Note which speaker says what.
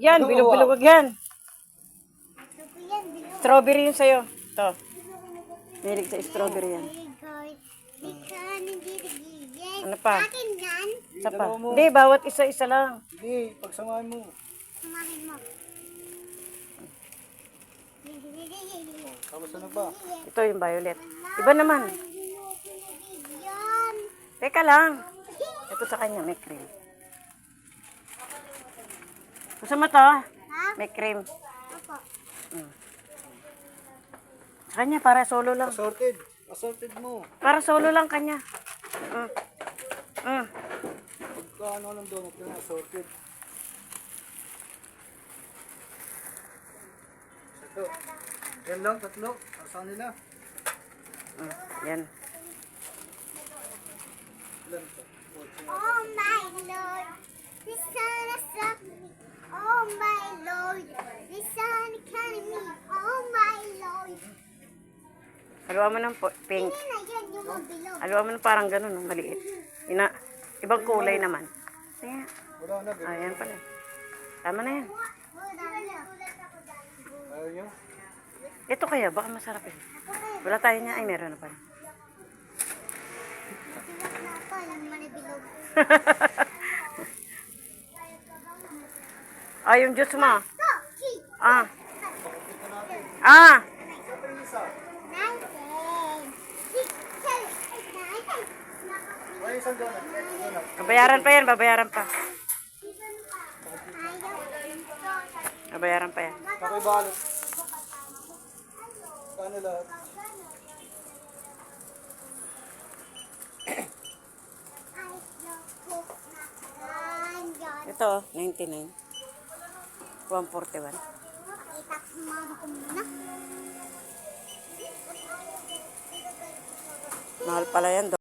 Speaker 1: Yan, bilog-bilog yan. Strawberry yun sa'yo. Ito. Milig sa strawberry yan. Ano pa? Isa pa. Hindi, bawat isa-isa lang.
Speaker 2: Hindi, pagsamahin mo.
Speaker 3: Samahin mo.
Speaker 2: Tapos ano ba?
Speaker 1: Ito yung violet. Iba naman.
Speaker 3: Yan.
Speaker 1: Teka lang. Ito sa kanya, may cream. Gusto mo to?
Speaker 3: Ha?
Speaker 1: May cream.
Speaker 3: Opo.
Speaker 1: Sa kanya, para solo lang.
Speaker 2: Assorted. Assorted mo.
Speaker 1: Para solo lang kanya.
Speaker 2: Pagka ano ng donut na assorted. Ito. Yan lang, tatlo. Para sa nila.
Speaker 1: Yan.
Speaker 2: Ilan to?
Speaker 3: Oh my Lord, the sun has struck me. Oh my Lord, the sun can me. Oh my Lord.
Speaker 1: Haluan mo ng pink.
Speaker 3: Hindi na yan yung mabilog.
Speaker 1: Haluan mo ng parang ganun, maliit. Ibang kulay naman. Ayan.
Speaker 2: Wala na.
Speaker 1: Ayan pala. Tama na yan.
Speaker 2: Ayaw nyo?
Speaker 1: Ito kaya, baka masarap yun. Wala tayo niya. Ay, meron na pala.
Speaker 3: Siwak na ito, yung manibilog.
Speaker 1: Ah, yung juice mo.
Speaker 3: Go, cheat.
Speaker 1: Ah. Ah.
Speaker 3: 19.
Speaker 2: Ay, isang donut. Donut.
Speaker 1: Babayaran pa yan, babayaran pa. Babayaran pa yan.
Speaker 2: Pakibalot. Kano lahat?
Speaker 1: Ito, 99. 141.
Speaker 3: I-tax mo ako muna.
Speaker 1: Mahal pala yan.